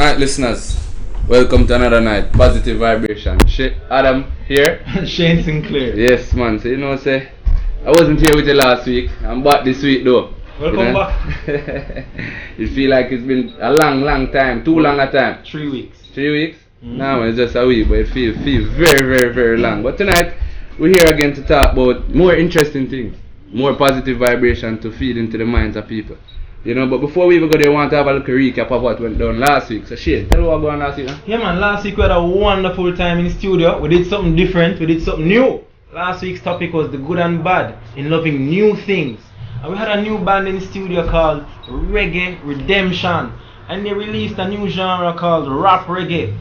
Alright, listeners, welcome to another night. Positive vibration. Adam here. Shane Sinclair. Yes, man. So, say, I wasn't here with you last week. I'm back this week, though. Welcome back. You feel like it's been a long time, too long a time. 3 weeks. 3 weeks? No, it's just a week, but it feels very long. But tonight, we're here again to talk about more interesting things, more positive vibration to feed into the minds of people. But before we even go there, I want to have a little recap of what went down last week. So Shane, tell me what went on last week, huh? Yeah man, last week we had a wonderful time in the studio. We did something different, we did something new. Last week's topic was the good and bad in loving new things. And we had a new band in the studio called Reggae Redemption. And they released a new genre called rap reggae.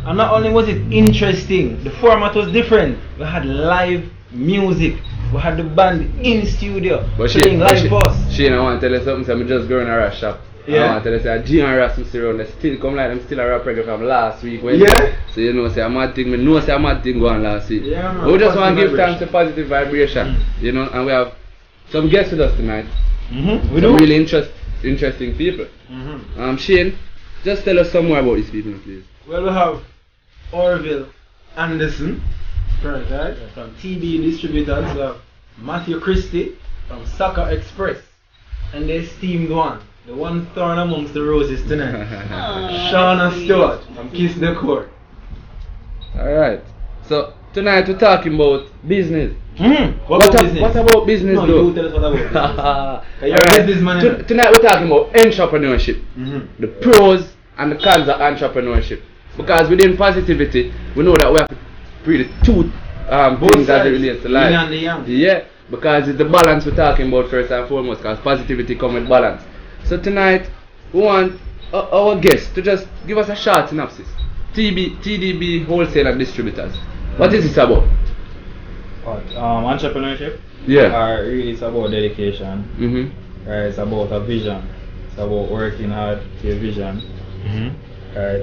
And not only was it interesting, the format was different. We had live music. We had the band in studio playing live for us. Shane, I want to tell you something. So I'm just going to a shop. Yeah. I want to tell you that G and Ras around, they still come like them still a rap reggae from last week. Yeah. So say I'm mad thing. I know say I'm mad thing going last week. Yeah, man. But we just want to give thanks to positive vibration. And we have some guests with us tonight. We some do. really interesting people. Shane, just tell us some more about these people, please. Well, we have Orville Anderson, right, from TB Distributors. We have Matthew Christie from Soccer Express, and the esteemed one, the one thorn amongst the roses tonight, Shauna Stewart from Kiss the Court. Alright, so tonight we're talking about business. What about business? What about business No, though? you tell us what about business. You're a businessman. Tonight we're talking about entrepreneurship. The pros and the cons of entrepreneurship. Because within positivity, we know that we have to read two things as it relates to life. Yin and the yang. Yeah, because it's the balance we're talking about first and foremost, because positivity comes with balance. So tonight, we want our guests to just give us a short synopsis. TDB Wholesale and Distributors. What is this about? Entrepreneurship. Yeah. Really it's about dedication. Right, it's about a vision. It's about working hard to your vision. Right.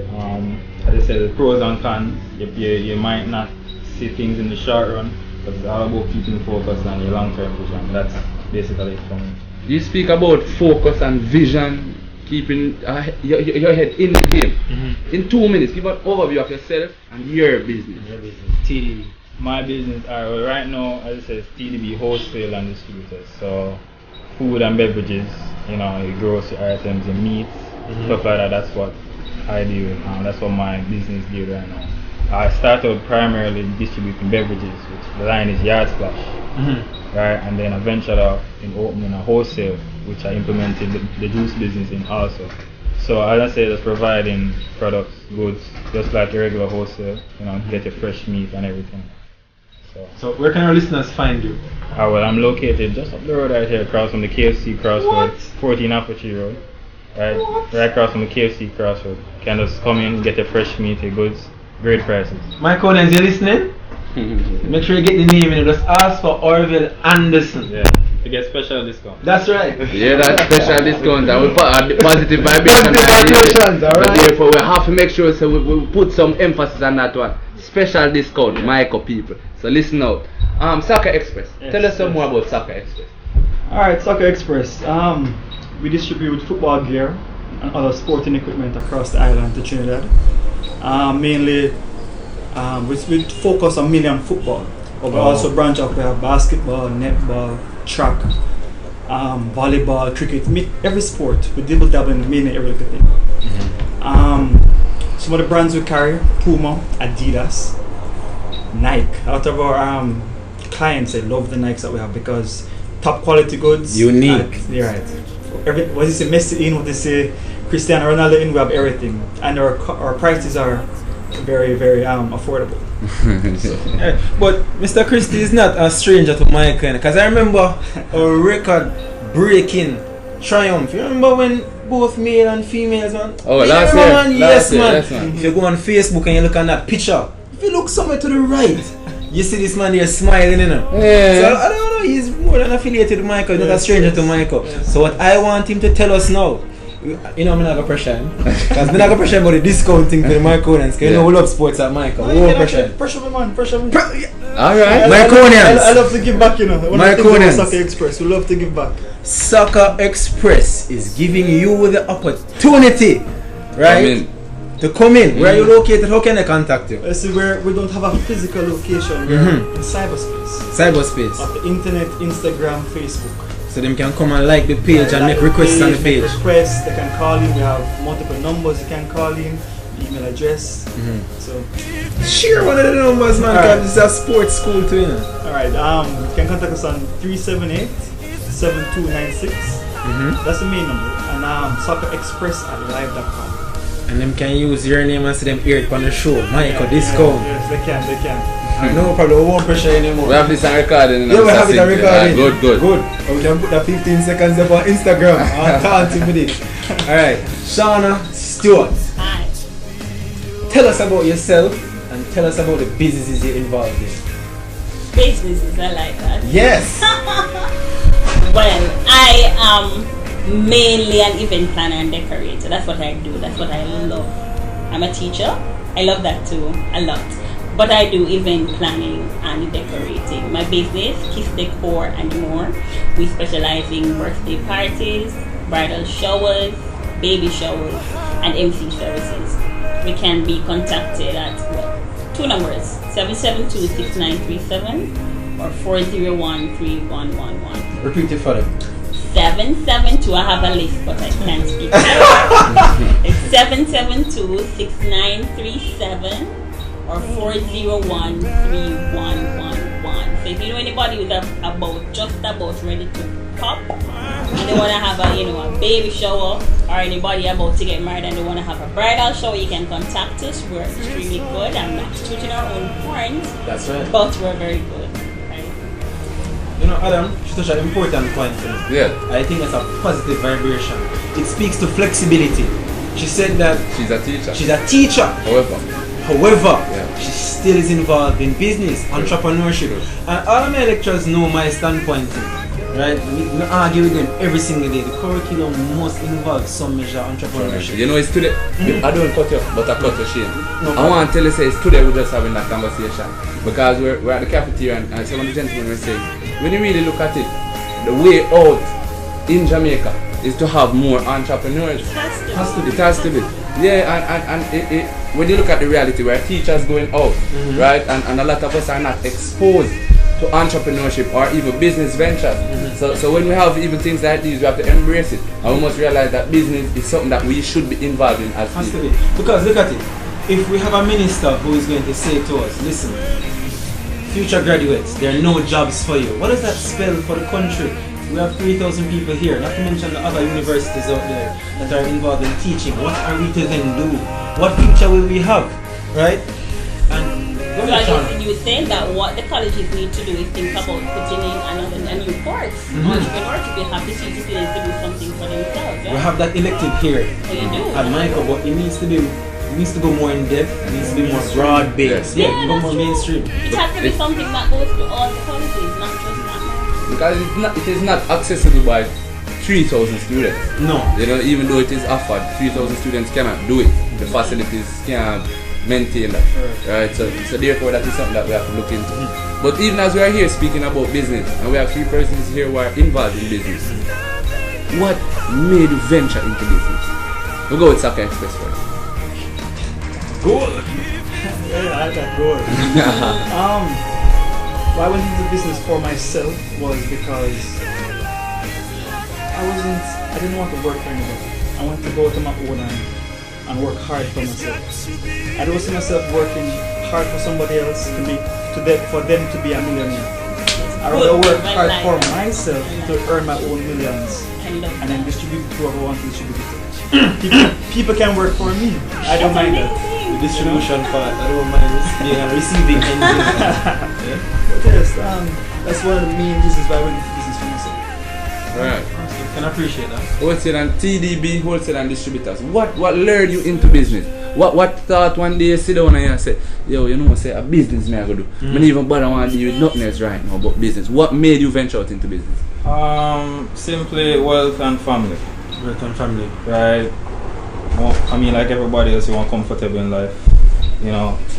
As I said, the pros and cons. You might not see things in the short run, but it's all about keeping focused on your long-term vision. That's basically it for me. You speak about focus and vision, keeping your head in the game. In 2 minutes, give an overview of yourself and your business. TDB. My business, right now, as I said, it's TDB Wholesale and Distributors. So, food and beverages, your grocery items, your meats, stuff like that. That's what I do. That's what my business do right now. I started primarily distributing beverages, which the line is Yard Splash, right? And then I ventured out in opening a wholesale, which I implemented the juice business in also. So as I said, it's providing products, goods, just like a regular wholesale. Get your fresh meat and everything. So where can our listeners find you? Well, I'm located just up the road right here, across from the KFC crossroad, 14 Apogee Road. Right across from the KFC crossroad. You can just come in, get your fresh meat, your goods, great prices. My Conans, you listening? Make sure you get the name in it. Just ask for Orville Anderson. Yeah, to get special discount. That's right. Yeah, that's special discount, and we put a positive vibration. Alright. Therefore, we have to make sure so we put some emphasis on that one. Special discount, Michael people. So listen out. Soccer Express. Tell us some more about Soccer Express. Alright, Soccer Express. We distribute football gear and other sporting equipment across the island to Trinidad. Mainly, we focus on mainly on football, but we also branch out. We have basketball, netball, track, volleyball, cricket. Every sport. We dabble in mainly every little thing. Some of the brands we carry: Puma, Adidas, Nike. A lot of our clients, they love the Nikes that we have because top quality goods. Unique. Yeah, right. What they say, Messi in, what they say, Cristiano Ronaldo in, we have everything, and our prices are very affordable. But Mr. Christie is not a stranger to my kind, because I remember a record breaking triumph. You remember when both male and females, man? Oh, last year. Man? Yes, man. Yes, man. If you go on Facebook and you look at that picture, if you look somewhere to the right, you see this man here smiling, Yeah. So I don't know, he's more than affiliated with Michael, not a stranger to Michael. So what I want him to tell us now, I'm not going to pressure him. Because I'm not going to pressure him about the discounting to the Myconians. Because we love sports at Michael. We won't pressure him. Pressure me, man. Pressure me. Alright. Myconians. I love to give back, Myconians. Soccer Express, we love to give back. Soccer Express is giving you the opportunity, right? to come in. Where are you located? How can they contact you? See, we don't have a physical location. We're in cyberspace. Cyberspace. Of the internet, Instagram, Facebook. So them can come and like the page and make requests on the page. Requests, they can call in. We have multiple numbers you can call in. Email address. So share one of the numbers, man. Because this is a sports school too, you know. Alright, you can contact us on 378-7296. That's the main number. And soccerexpress@live.com. And them can use your name and see them hear it on the show. Michael, discount. Yes, they can. No problem, we won't pressure anymore. We have this on recording. Yeah, we have it on recording. Good. And we can put that 15 seconds up on Instagram. I'll count with it. Alright, Shauna Stewart. Hi. Tell us about yourself and tell us about the businesses you're involved in. Businesses, I like that. Yes. Well, I am mainly an event planner and decorator. That's what I do. That's what I love. I'm a teacher. I love that too a lot. But I do event planning and decorating. My business, Kiss Decor and more. We specialize in birthday parties, bridal showers, baby showers, and MC services. We can be contacted at two numbers, 772-6937 or 401-3111. Repeat it for them. 772, I have a list but I can't speak. It's 772-6937 or 401-3111. So if you know anybody who's just about ready to pop and they want to have a baby shower, or anybody about to get married and they want to have a bridal shower, you can contact us. We're extremely good. I'm not shooting our own horns. That's right. But we're very good. Right? You know, Adam, she touched an important point for me. Yeah. I think that's a positive vibration. It speaks to flexibility. She said that She's a teacher. However, she still is involved in business, entrepreneurship. And all of my lecturers know my standpoint. Right? We argue with them every single day. The curriculum must involve some measure of entrepreneurship. You know, it's today. I don't cut you, but I cut your shame. I want to tell you, say, it's today we're just having that conversation. Because we're at the cafeteria and some of the gentlemen were saying, when you really look at it, the way out in Jamaica is to have more entrepreneurs. It has to be. Yeah, and when you look at the reality where teachers going out, right, and a lot of us are not exposed to entrepreneurship or even business ventures. So when we have even things like these, we have to embrace it. And we must realize that business is something that we should be involved in as people. Because look at it, if we have a minister who is going to say to us, listen, future graduates, there are no jobs for you. What does that spell for the country? We have 3,000 people here, not to mention the other universities out there that are involved in teaching. What are we to then do? What future will we have? Right? And you saying that what the colleges need to do is think about putting in a new course. Entrepreneurship, you have to teach the students to do something for themselves. Right? We have that elective here at Michael, but it needs to go more in depth. It needs to be more broad based. Go more mainstream. It has to be something that goes to all the colleges, not just that. Because it is not accessible by 3,000 students. No. Even though it is offered, 3,000 students cannot do it. The facilities can't maintain that. Right? So therefore that is something that we have to look into. But even as we are here speaking about business, and we have 3 persons here who are involved in business, what made you venture into business? We'll go with Soccer Express first. Goal. Yeah, I like that goal. Why I went into business for myself was because I didn't want to work for anybody. I wanted to go to my own and work hard for myself. I don't see myself working hard for somebody else for them to be a millionaire. I rather work hard for myself to earn my own millions and then distribute to whoever wants to distribute it. People can work for me. I don't mind that. The distribution part, I don't mind being a receiving engine. But yes, that's one of the main reasons why I went into business for myself. Right. I can appreciate that. Wholesale and TDB, wholesale and distributors. What lured you into business? What thought one day you sit down and say, yo, say a business me I go do. I don't even bother want to deal with nothing else right now but business. What made you venture out into business? Simply wealth and family. Wealth and family. Right. I mean, like everybody else, you want comfortable in life.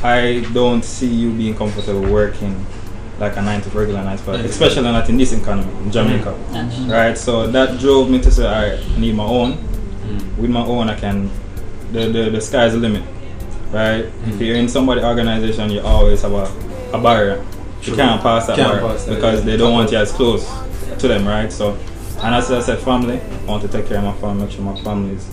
I don't see you being comfortable working like a regular 9 to 5, especially not in this economy in Jamaica. Right. So that drove me to say, I need my own. With my own, I can the sky's the limit, right? If you're in somebody's organization, you always have a barrier. You can't pass that barrier because they don't want you as close to them, right? So, and as I said, family, I want to take care of my family, make sure my family is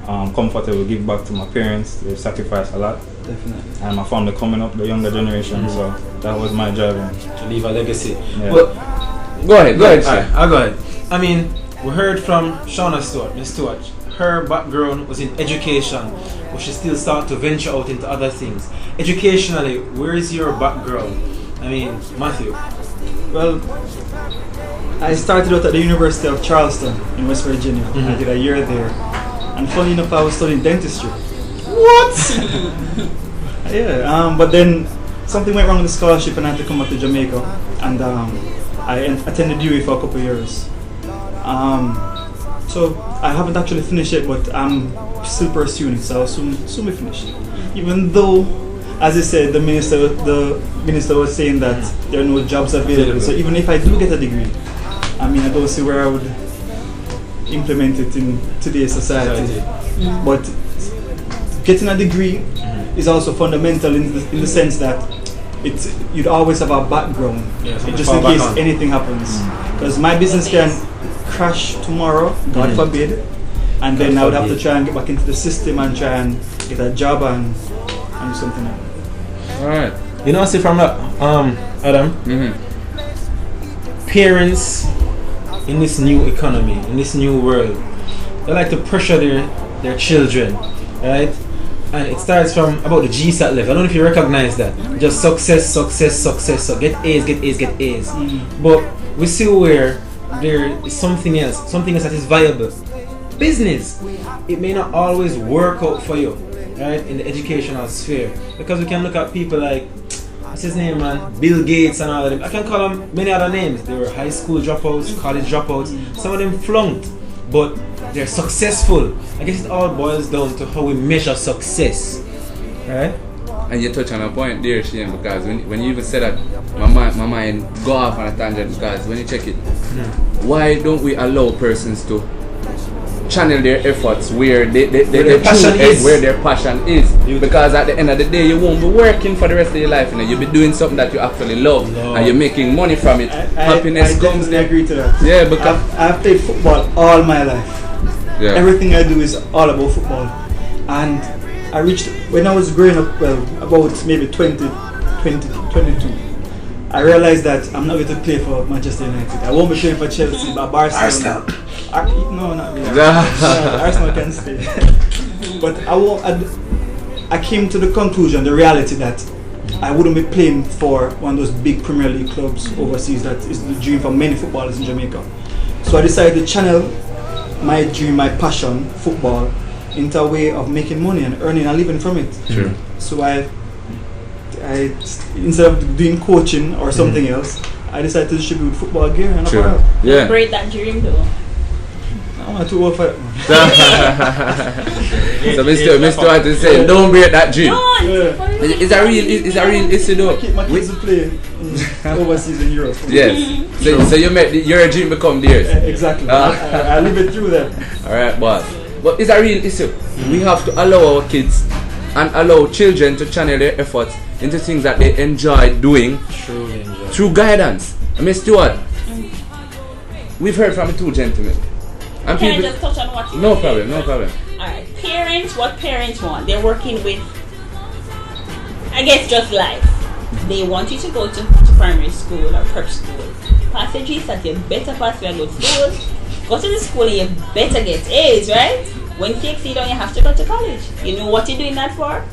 comfortable, give back to my parents. They've sacrificed a lot. Definitely. And my family coming up, the younger generation, so that was my job. To leave a legacy. Yeah. But Go ahead, Alright, I'll go ahead. I mean, we heard from Shauna Stewart, Miss Stewart. Her background was in education, but she still started to venture out into other things. Educationally, where is your background? I mean, Matthew. Well, I started out at the University of Charleston in West Virginia. I did a year there. And funny enough, I was studying dentistry. What? Yeah, but then something went wrong with the scholarship and I had to come back to Jamaica. And I attended UA for a couple of years. So I haven't actually finished it, but I'm still pursuing it, so I'll soon be finished. Even though, as I said, the minister was saying that there are no jobs available. So even if I do get a degree, I mean, I don't see where I would implement it in today's society. But getting a degree is also fundamental in the sense that you'd always have a background, just in case anything happens. Because my business can crash tomorrow, God forbid, and then I would have to try and get back into the system and try and get a job and do something else. Alright. You know, see from that, Adam, parents in this new economy, in this new world, they like to pressure their children, right? And it starts from about the GSAT level. I don't know if you recognize that. Just success. So get A's. But we see where there is something else that is viable. Business. It may not always work out for you, right, in the educational sphere. Because we can look at people like, what's his name, man? Bill Gates and all of them. I can call them many other names. They were high school dropouts, college dropouts. Some of them flunked, but they're successful. I guess it all boils down to how we measure success, right? And you touch on a point there, Shane, because when you even said that, my mind go off on a tangent, because when you check it, why don't we allow persons to channel their efforts where their passion is? Because at the end of the day, you won't be working for the rest of your life. You'll be doing something that you actually love, and you're making money from it. Happiness comes there. I agree to that. Yeah, because I've played football all my life. Yeah. Everything I do is all about football. And I reached, when I was growing up, well, about maybe 22, I realized that I'm not going to play for Manchester United. I won't be playing for Chelsea, but Barcelona. No, not really. Arsenal can stay. But I came to the conclusion, the reality that I wouldn't be playing for one of those big Premier League clubs overseas. That is the dream for many footballers in Jamaica. So I decided to channel my dream, my passion, football, into a way of making money and earning a living from it. Sure. So I instead of doing coaching or something else, I decided to distribute football gear and apparel. Yeah. Break that dream though. I'm too old for it. So Mr. White is saying, don't break that dream. Yeah. It's a real issue though. My kids will play overseas in Europe. Yes. So you made your dream become theirs. Exactly. I live it through that. Alright, boss. But it's a real issue. We have to allow our kids and allow children to channel their efforts into things that they enjoy doing through guidance. Miss Stewart, we've heard from the two gentlemen. And Can I just touch on what you No said? problem. Alright, parents, what parents want? They're working with, I guess, just life. They want you to go to primary school or prep school. Pass your GSAT, you better pass your good school. Go to the school and you better get A's, right? When you exceed on, you have to go to college. You know what you're doing that for?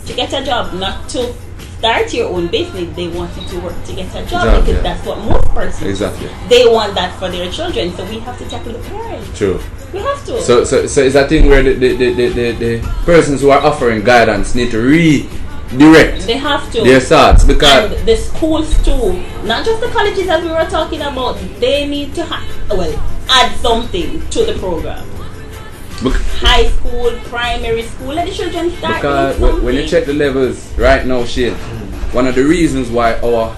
To get a job, not to start your own business. They want you to work to get a job because that's what most persons they want that for their children. So we have to tackle the parents. True. We have to. So it's a thing where the persons who are offering guidance need to redirect they have to their thoughts, because and the schools too, not just the colleges that we were talking about, they need to add something to the program. High school, primary school, let the children start. Because when you check the levels right now, Shane, one of the reasons why our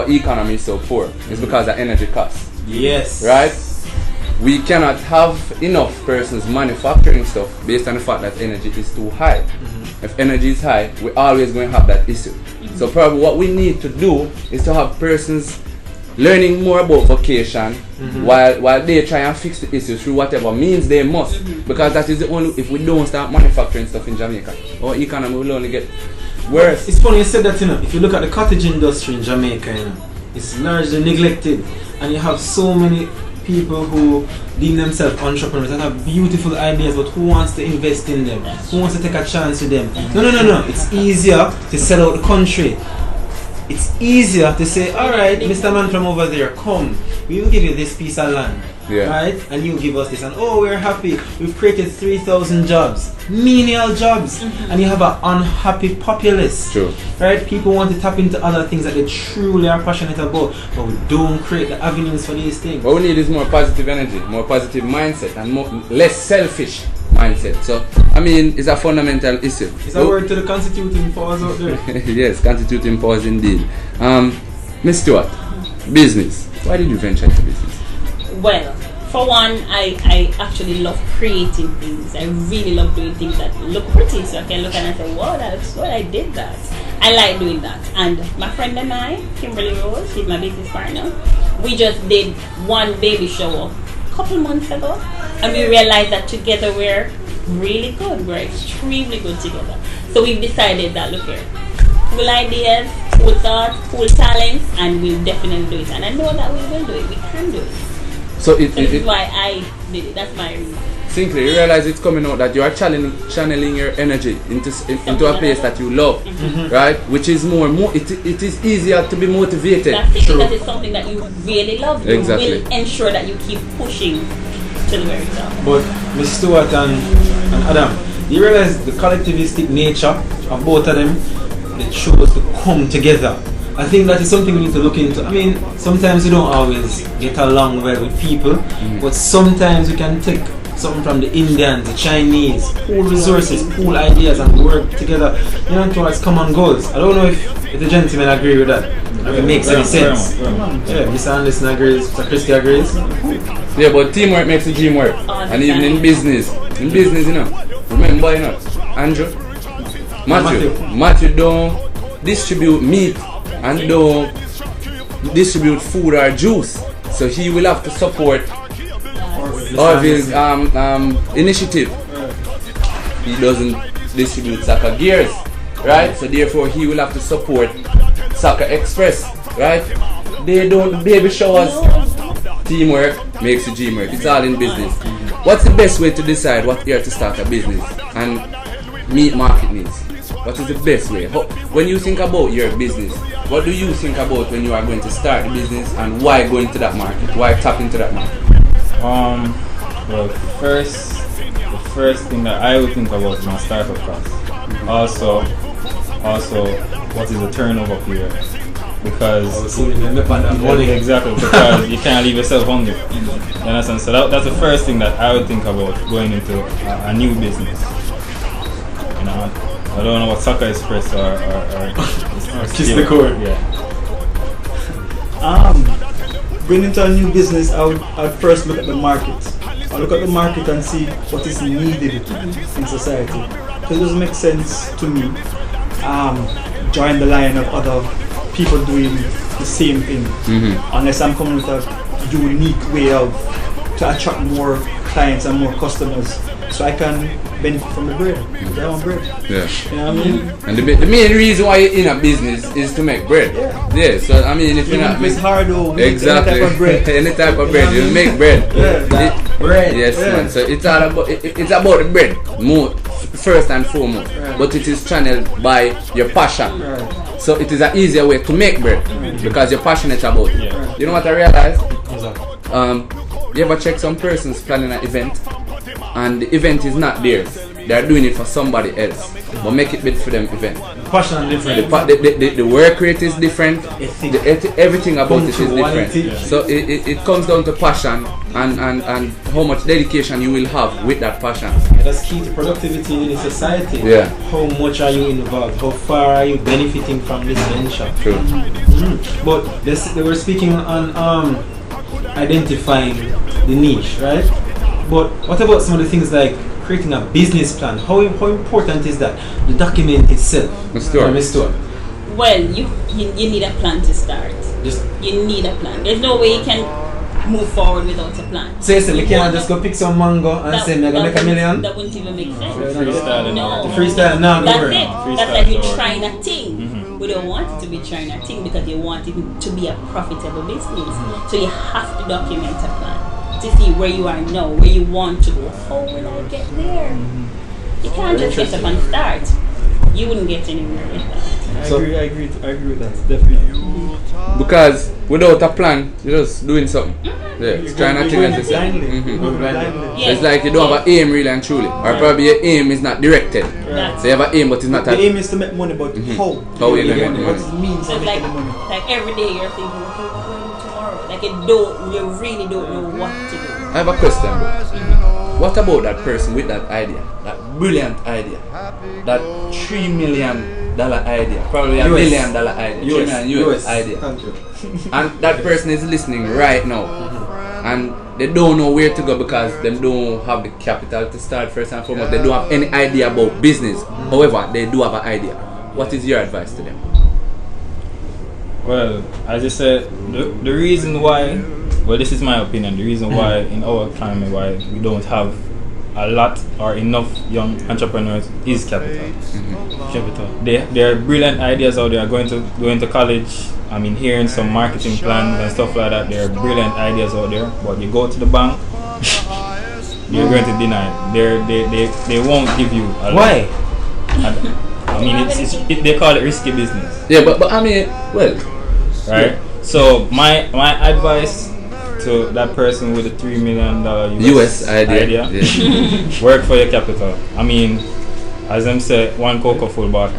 economy is so poor is because of energy costs. Yes. Right? we cannot have enough persons manufacturing stuff based on the fact that energy is too high. If energy is high, we're always going to have that issue. So probably what we need to do is to have persons learning more about vocation while they try and fix the issue through whatever means they must. Because that is the only, if we don't start manufacturing stuff in Jamaica, our economy will only get worse. It's funny you said that, you know, if you look at the cottage industry in Jamaica, you know, it's largely neglected, and you have so many people who deem themselves entrepreneurs and have beautiful ideas, but who wants to invest in them? Who wants to take a chance with them? No. It's easier to sell out the country. It's easier to say, alright, Mr. Man from over there, come, we will give you this piece of land, right? And you give us this, and oh, we're happy, we've created 3,000 jobs, menial jobs, and you have an unhappy populace. True. Right? People want to tap into other things that they truly are passionate about, but we don't create the avenues for these things. What we need is more positive energy, more positive mindset, and less selfish mindset. So, I mean, it's a fundamental issue. It's a word to the constituting powers out there. Yes, constituting powers indeed. Miss Stewart, business. Why did you venture into business? Well, for one, I actually love creating things. I really love doing things that look pretty, so I can look and say, wow, that's what I did that. I like doing that. And my friend and I, Kimberly Rose, she's my business partner, we just did one baby shower a couple months ago, and we realized that together we're really good. We're extremely good together. So we've decided that, look here, cool ideas, cool thoughts, cool talents, and we'll definitely do it. And I know that we will do it. We can do it. So this is why I did it. That's my reason. Simply, you realize it's coming out that you are channeling your energy into a place that you love, right? Which is it is easier to be motivated. That's it, because it's something that you really love. You Exactly. will ensure that you keep pushing to the very top. But Ms. Stewart and Adam, you realize the collectivistic nature of both of them, they chose to come together. I think that is something we need to look into. I mean, sometimes we don't always get along well with people, but sometimes we can take something from the Indians, the Chinese, pool resources, pool ideas, and work together, you know, towards common goals. I don't know if the gentlemen agree with that. If it makes any sense. Yeah, Mr. Anderson agrees, Mr. Christie agrees. Yeah, but teamwork makes the dream work. And even in business, you know, remember, you know, Andrew, Matthew don't distribute meat and don't distribute food or juice, so he will have to support all of his initiative. He doesn't distribute soccer gears, right? So therefore he will have to support Soccer Express, right? They don't baby showers. Teamwork makes the dream work. It's all in business. What's the best way to decide what year to start a business and meet market needs? What is the best way? When you think about your business, what do you think about when you are going to start the business, and why go into that market? Why tap into that market? Well, the first thing that I would think about is my startup cost. Also, what is the turnover period? Because exactly, because you can't leave yourself hungry. You understand? So that's the first thing that I would think about going into a new business. You know, I don't know what Soccer Express or Kiss the Core. Yeah. Going into a new business, I would first look at the market. I look at the market and see what is needed in society. So it doesn't make sense to me join the line of other people doing the same thing, unless I'm coming with a unique way to attract more clients and more customers, so I can benefit from the bread. I want bread. Yeah. You know what I mean? And the main reason why you're in a business is to make bread. Yeah. So I mean, if you're not it's hard though. exactly Any type of bread. any type of bread, you make bread. Bread. Yes, man. So it's all about it's about the bread, more first and foremost. But it is channeled by your passion. Right. So it is an easier way to make bread because you're passionate about it. Yeah. You know what I realized? You ever check some persons planning an event, and the event is not theirs. They are doing it for somebody else, but make it big for them event. Passion different. The work rate is different. Everything about it is different. Yeah. So it comes down to passion and how much dedication you will have with that passion. That's key to productivity in a society. Yeah. How much are you involved? How far are you benefiting from this venture? True. But they were speaking on identifying the niche, right? But what about some of the things like creating a business plan? How important is that? The document itself. From the store. Well, you need a plan to start. You need a plan. There's no way you can move forward without a plan. So you say, we can't just go pick some mango and say, I'm going to make $1 million? That wouldn't even make sense. Freestyle. No. The freestyle now, That's don't worry. it. That's like you trying a thing. We don't want it to be trying a thing because you want it to be a profitable business. So you have to document a plan to see where you are now, where you want to go. How will I get there? You can't just get up and start. You wouldn't get anywhere with that. I agree with that, definitely. Because without a plan, you're just doing something. Yeah, it's trying to think and say. Yeah. It's like you don't have an aim really and truly. Or probably your aim is not directed. So you have an aim but it's not The aim is to make money, but how? How you gonna make What money? does it mean So to it's make like, the money? like every day you're thinking, okay, what do I do tomorrow? Like you really don't know what to do. I have a question, bro. What about that person with that idea? That brilliant idea? That $3 million idea? Probably $1 million idea. $3 million US idea. Thank you. And that person is listening right now. And they don't know where to go because they don't have the capital to start first and foremost. They don't have any idea about business. However, they do have an idea. What is your advice to them? Well, as I said, the reason why, well, this is my opinion, the reason why in our climate why we don't have a lot or enough young entrepreneurs is capital. Capital. There are brilliant ideas out there going to college. I mean, hearing some marketing plans and stuff like that. There are brilliant ideas out there, but you go to the bank, you're going to deny it. They won't give you a lot. Why? I mean, they call it risky business. Yeah, but I mean, well, right? So my advice to that person with a $3 million US idea. Yeah. Work for your capital. I mean, as them say, one cocoa full bag.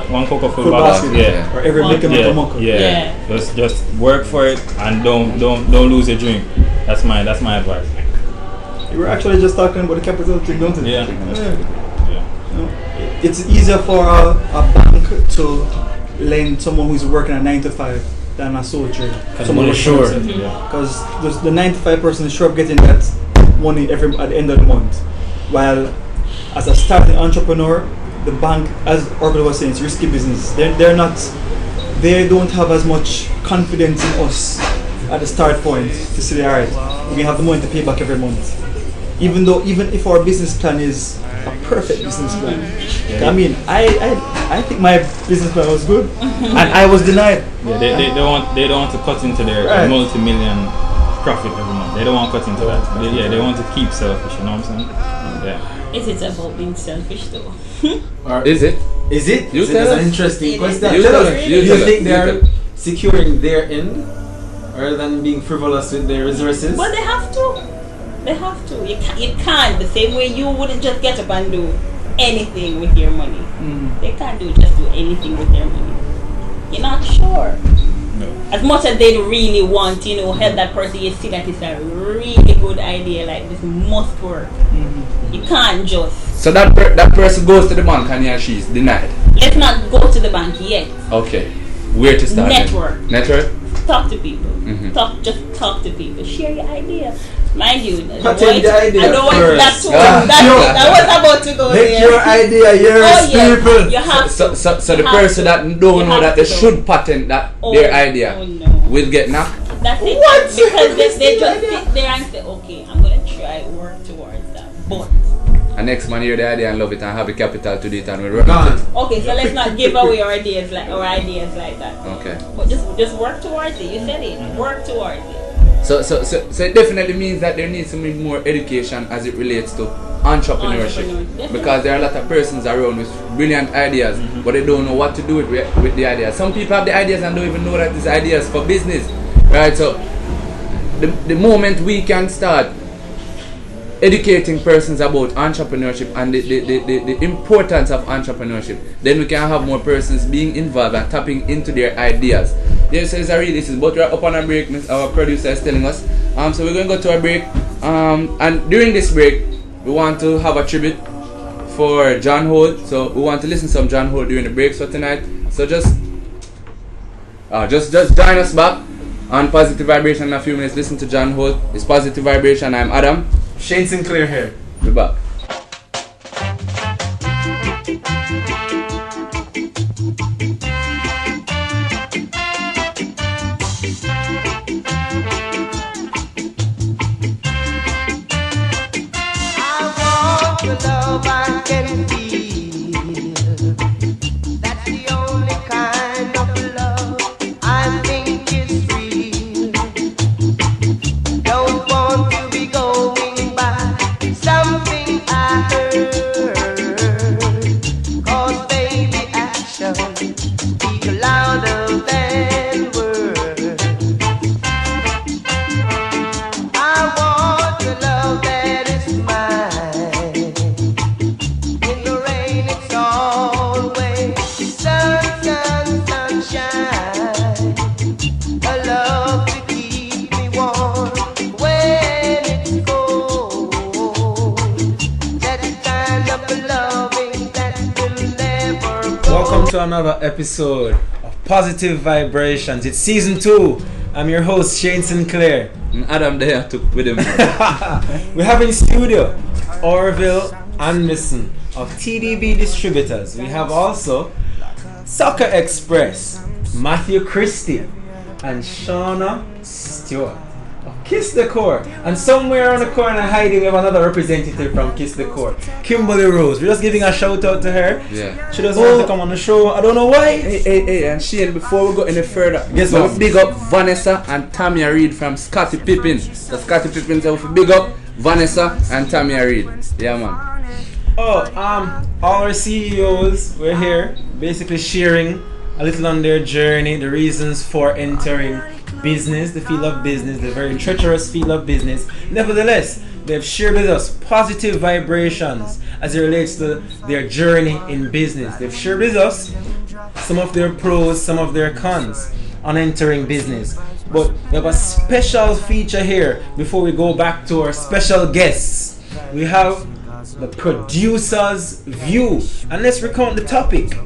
One cocoa full bag. Yeah. Or every make a muckle. Yeah. Just work for it and don't lose your dream. That's my advice. You were actually just talking about the capital thing, don't you? Yeah. It's easier for a bank to lend someone who's working a 9 to 5 than a sole trader. Someone who's sure. Because the 95 person is sure of getting that money at the end of the month. While as a starting entrepreneur, the bank, as Orville was saying, it's risky business. They don't have as much confidence in us at the start point to say, alright, we're gonna have the money to pay back every month. Even if our business plan is a perfect business plan. I mean, I think my business plan was good, and I was denied. Yeah, they don't want to cut into their multi-million profit every month. They don't want to cut into that. They want to keep selfish. You know what I'm saying? Yeah. Is it about being selfish though? Or Is it? Is it? You Is it? tell That's It an is. interesting question. You Tell tell us. us. Do You you tell us. think You they're tell securing their end rather than being frivolous with their resources? Well, they have to. They have to. You can't. The same way you wouldn't just get up and do anything with your money. They can't just do anything with their money. You're not sure. No. As much as they really want, help that person, you see that it's a really good idea, like this must work. You can't just. So that person goes to the bank and he or she is denied. Let's not go to the bank yet. Okay. Where to start? Network. Then? Network? Talk to people. Mhm. Talk to people. Share your idea. Mind you, Patent the idea I know first. I was about to go Make there. your idea yours, people. You have So the You have person to. that don't You know have that they to. should patent their idea no. will get knocked. That's it. What? Because they just sit there and say, okay, I'm gonna try work towards that. But And next man hear the idea and love it and have the capital to do it and we run Gone. it. okay, so let's not give away our ideas like that. Okay. But just work towards it. You said it. Work towards it. So it definitely means that there needs to be more education as it relates to entrepreneurship. Definitely. Because there are a lot of persons around with brilliant ideas, but they don't know what to do with the ideas. Some people have the ideas and don't even know that these ideas for business. Right? So the moment we can start educating persons about entrepreneurship and the importance of entrepreneurship, then we can have more persons being involved and tapping into their ideas. Yes, so it's a real issue, but we're up on a break. Our producer is telling us. So we're going to go to a break. And during this break, we want to have a tribute for John Holt. So we want to listen to some John Holt during the break. So tonight, so just join us back. On Positive Vibration in a few minutes, listen to John Holt. It's Positive Vibration. I'm Adam. Shane Sinclair here. Be back. The love I can feel, that's the only kind of love I think is real. Don't want to be going by something I heard, 'cause baby action speak louder than words. I want the love that is mine. Welcome to another episode of Positive Vibrations. It's season 2. I'm your host Shane Sinclair. And Adam there took with him. We have in studio Orville Anderson of TDB Distributors. We have also Soccer Express, Matthew Christie, and Shauna Stewart of Kiss the Core. And somewhere on the corner hiding, we have another representative from Kiss the Core, Kimberly Rose. We're just giving a shout out to her. Yeah. She doesn't want to come on the show. I don't know why. Hey, and Shane, before we go any further, guess we what? big up Vanessa and Tamia Reid from Scottie Pippen. The Scottie Pippen, so we big up Vanessa and Tamia Reid. Yeah, man. All our CEOs were here, basically sharing a little on their journey, the reasons for entering business, the field of business, the very treacherous field of business. Nevertheless, they've shared with us positive vibrations as it relates to their journey in business. They've shared with us some of their pros, some of their cons on entering business. But we have a special feature here before we go back to our special guests. We have the producer's view, and let's recount the topic: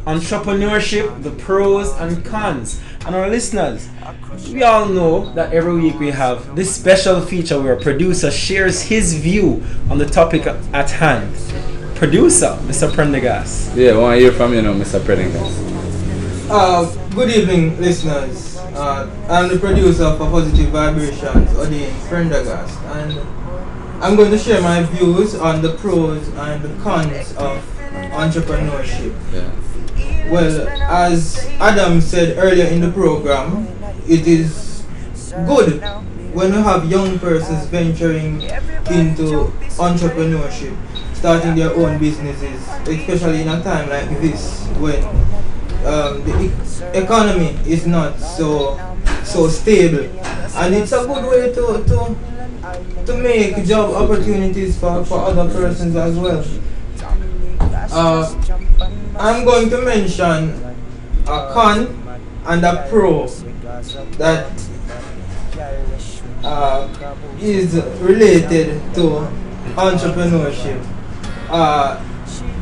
entrepreneurship, the pros and cons. And our listeners, we all know that every week we have this special feature where a producer shares his view on the topic at hand. Producer, Mr. Prendergast. Yeah, I want to hear from you now, Mr. Prendergast. Good evening, listeners. I'm the producer for Positive Vibrations, Odin Prendergast, and I'm going to share my views on the pros and the cons of entrepreneurship. Yeah. Well, as Adam said earlier in the program, it is good when we have young persons venturing into entrepreneurship, starting their own businesses, especially in a time like this when the economy is not so stable, and it's a good way to make job opportunities for other persons as well. I'm going to mention a con and a pro that is related to entrepreneurship.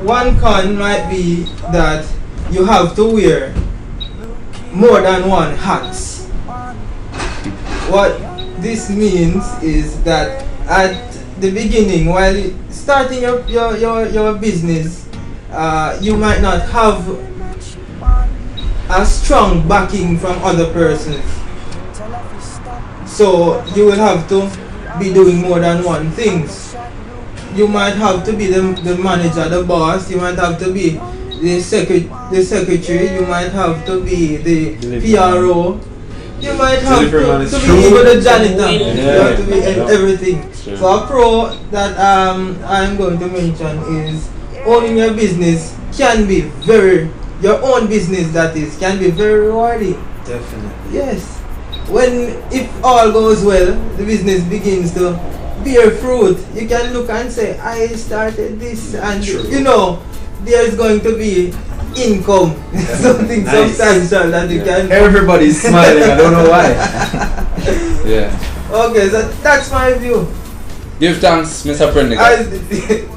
One con might be that you have to wear more than one hat. What this means is that at the beginning, while starting your business, you might not have a strong backing from other persons. So you will have to be doing more than one things. You might have to be the manager, the boss. You might have to be the secretary. You might have to be the PRO. You might have to be even the janitor. You have to be everything. So a pro that I'm going to mention is owning your business can be your own business that is, can be very rewarding. Definitely. Yes. If all goes well, the business begins to bear fruit. You can look and say, I started this, and there's going to be income, something substantial that you can. Everybody's smiling, I don't know why. Yeah. Okay, so that's my view. Give thanks, Mr. Prendergast.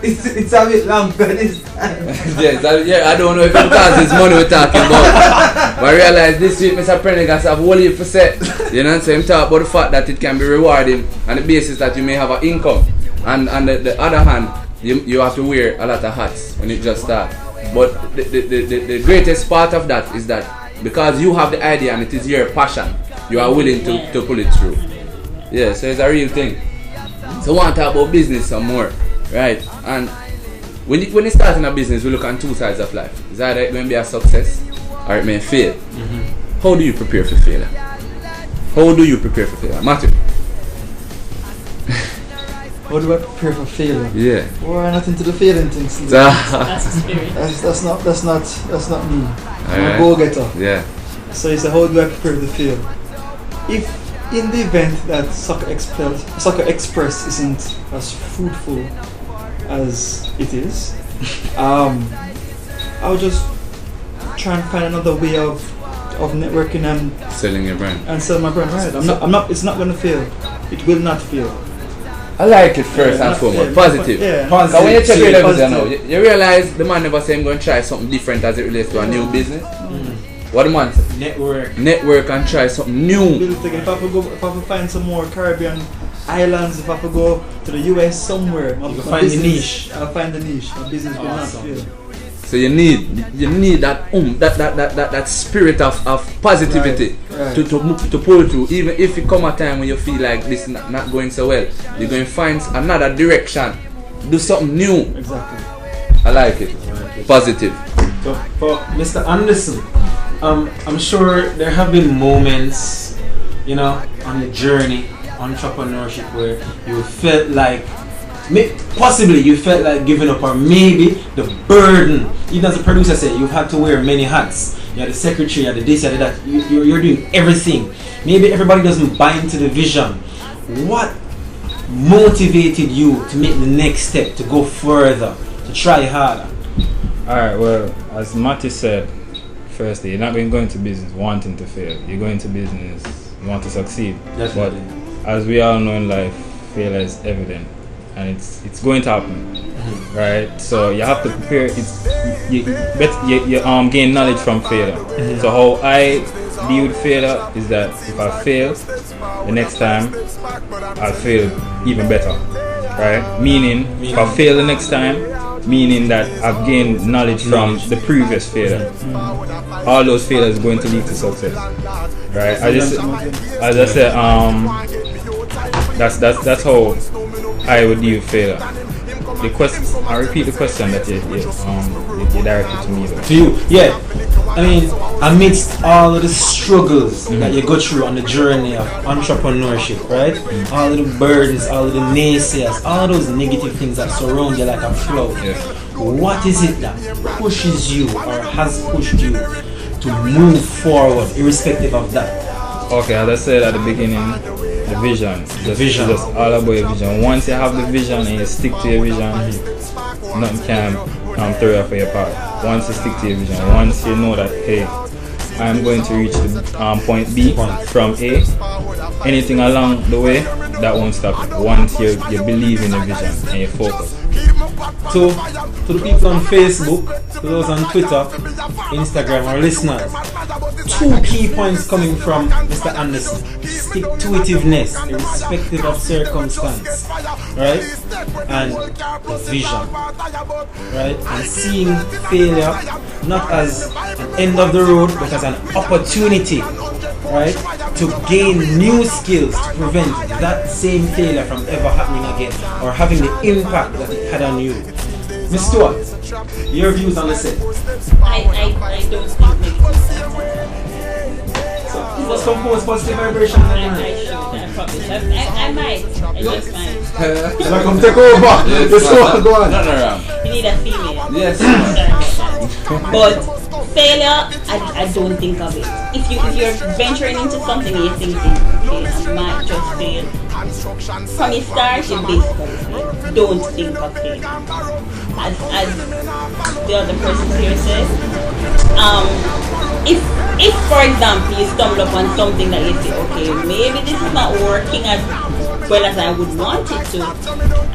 It's a bit longer this time. Yes, I don't know if it's because it's money we're talking about. But I realized this week Mr. Prendergast have whole heap for set. You know what I'm saying? Talk about the fact that it can be rewarding on the basis that you may have an income. And on the other hand, you have to wear a lot of hats when it just starts. But the greatest part of that is that because you have the idea and it is your passion, you are willing to pull it through. Yeah, so it's a real thing. So I want to talk about business some more, right? And when you start in a business, we look on two sides of life. It's either it's going to be a success or it may fail. How do you prepare for failure? How do you prepare for failure? Matthew? How do I prepare for failure? Yeah. Well, not into the failing things. That's the spirit. That's not me. I'm Alright. a go-getter. Yeah. So you say, how do I prepare to fail? If in the event that Soccer Express isn't as fruitful as it is, I'll just try and find another way of networking and Selling your brand. sell my brand. Right. It's not gonna fail. It will not fail. I like it first and foremost. Positive. Yeah. Because when you check your levels now, Positive. you realize the man never say I'm going to try something different as it relates to a new business. What the man say? Network and try something new. If I have to find some more Caribbean islands, if I have to go to the US somewhere, You can find the niche. I'll find the niche. My business will not fail. So you need that spirit of positivity Right. to pull through. Even if it come a time when you feel like this is not going so well, you're going to find another direction. Do something new. Exactly. I like it. Positive. So for Mr. Anderson, I'm sure there have been moments, on the journey, entrepreneurship, where you felt like, possibly you felt like giving up, or maybe the burden. Even as a producer said, you've had to wear many hats. You're the secretary, you're the this, you're the that. You're doing everything. Maybe everybody doesn't buy into the vision. What motivated you to make the next step, to go further, to try harder? Alright, well, as Matty said, firstly, you're not going to go into business wanting to fail. You're going into business, you want to succeed. Definitely. But as we all know in life, failure is evident. And it's going to happen, right? So you have to prepare. You gain knowledge from failure. So how I deal with failure is that if I fail, the next time I'll fail even better, right? Meaning if I fail the next time, meaning that I've gained knowledge from the previous failure. All those failures are going to lead to success, right? As I said, that's how I would deal with failure. The question, I repeat the question that you directed to me though. To you, yeah. I mean, amidst all of the struggles that you go through on the journey of entrepreneurship, right? All of the burdens, all of the naysayers, all of those negative things that surround you like a flood. Yes. What is it that pushes you or has pushed you to move forward, irrespective of that? Okay, as I said at the beginning, the vision. It's just all about your vision. Once you have the vision and you stick to your vision, nothing can throw you off your path. Once you stick to your vision, once you know that, hey, I'm going to reach the point B from A, anything along the way, that won't stop you. Once you believe in the vision and you focus. So, to the people on Facebook, to those on Twitter, Instagram, or listeners, 2 key points coming from Mr. Anderson: stick-to-itiveness, irrespective of circumstance, right? And the vision, right? And seeing failure not as an end of the road, but as an opportunity, right? To gain new skills to prevent that same failure from ever happening again, or having the impact that it had on you. Miss Stewart, your views on the set? I don't think negative sense. So, let's compose positive vibrations. I should, I promise. I might. I just might. Shall I come take over? Let's go on. Nothing wrong. You need a female. Yes. Sorry about that. But failure, I don't think of it. If you're venturing into something and you're thinking, okay, I might just fail, from the start you basically fail. Don't think of failure. As the other person here says, if for example you stumble upon something that you say, okay, maybe this is not working as well as I would want it to,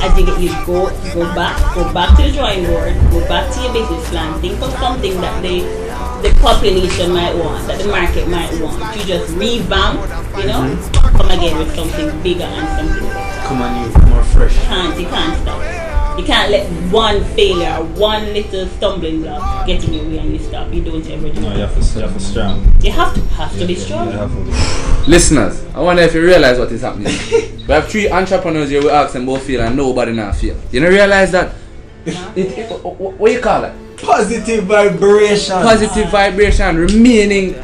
I think you go back to the drawing board, go back to your business plan, think of something that the population might want, that the market might want. You just revamp, you know, come again with something bigger and something better. Come on, you more fresh. You can't stop. You can't let one failure, one little stumbling block get in your way and you stop. You don't ever do No, that. you have to strong. You have to be strong. You have to. Listeners, I wonder if you realize what is happening. We have 3 entrepreneurs here. We ask them both feel and nobody not feel. You don't realize that? What you call it? Positive vibration. Positive vibration, remaining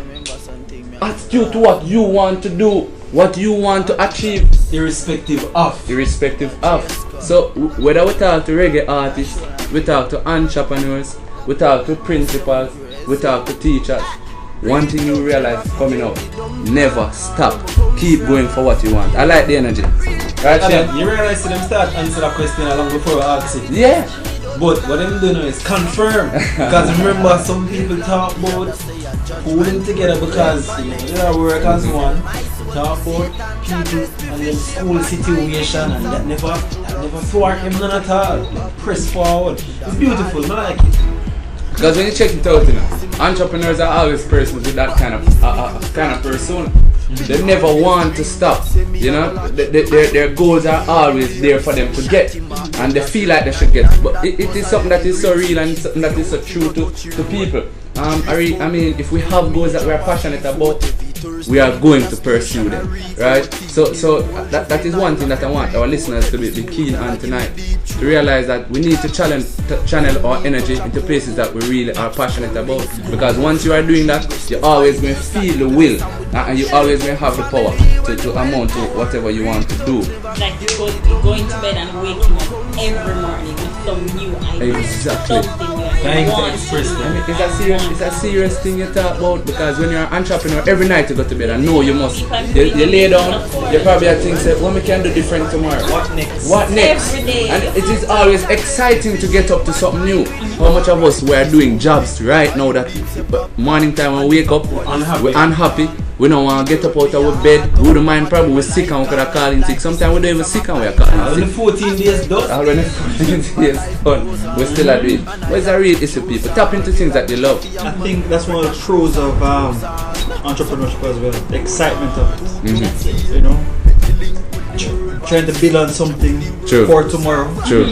attitude to what you want to do, what you want to achieve, Irrespective of. So whether we talk to reggae artists, we talk to entrepreneurs, we talk to principals, we talk to teachers, one thing you realize coming up, never stop. Keep going for what you want. I like the energy. Right, Shane? You realize them start answer that question long before I ask it. Yeah. But what them do now is confirm. Because remember, some people talk about pulling together because they are work as one. Talk about people and their school situation, and that never thwart them none at all. Press forward. It's beautiful, I like it. Because when you check it out, you know, entrepreneurs are always persons with that kind of persona. They never want to stop. You know, their goals are always there for them to get, and they feel like they should get. But it is something that is so real and something that is so true to people. I mean, if we have goals that we are passionate about, we are going to pursue them, right? So that is one thing that I want our listeners to be keen on tonight, to realize that we need to channel our energy into places that we really are passionate about, because once you are doing that, you're always going to feel the will, and you always going to have the power to amount to whatever you want to do. Like going to bed and waking up every morning with some new idea. Exactly. Something Trying you to want express to do. them. It's a serious thing you talk about, because when you're an entrepreneur, every night you go to bed and know you must. You lay down, you probably think, say, what we can do different tomorrow? What next? What next? Every day. And it is always exciting to get up to something new. How much of us were doing jobs right now that morning time when we wake up, we're unhappy. We don't want to get up out of our bed. We don't mind probably we're sick and we could have called in sick. Sometimes we don't even sick and we're calling All the sick. 14 days done. All when the 14 days done, we're still at it. But it's a real issue, people. Tap into things that you love. I think that's one of the pros of entrepreneurship as well. The excitement of it. You know, trying to build on something True. for tomorrow. True.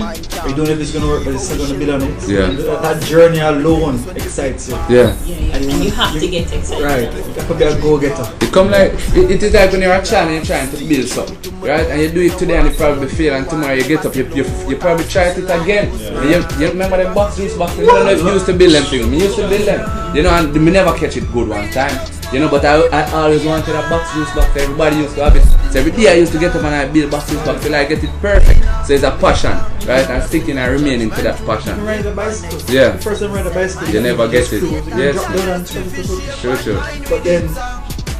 You don't know if it's gonna work, but you're still gonna build on it. Yeah. And that journey alone excites you. Yeah. And you have to get excited. Right. You have to be a go-getter. It come like it is like when you're a child and you're trying to build something, right? And you do it today and you probably fail, and tomorrow you get up, you probably try it again. And you remember the juice box? You don't know if you used to build them things. Me used to build them, you know, and me never catch it good one time. You know, but I always wanted a box juice box. Everybody used to have it. So every day I used to get up and I build box juice box till I get it perfect. So it's a passion, right? And sticking and remaining to that passion. You ride a bicycle. Yeah. First time ride a bicycle. You never get it. Yes. Sure. Sure. But then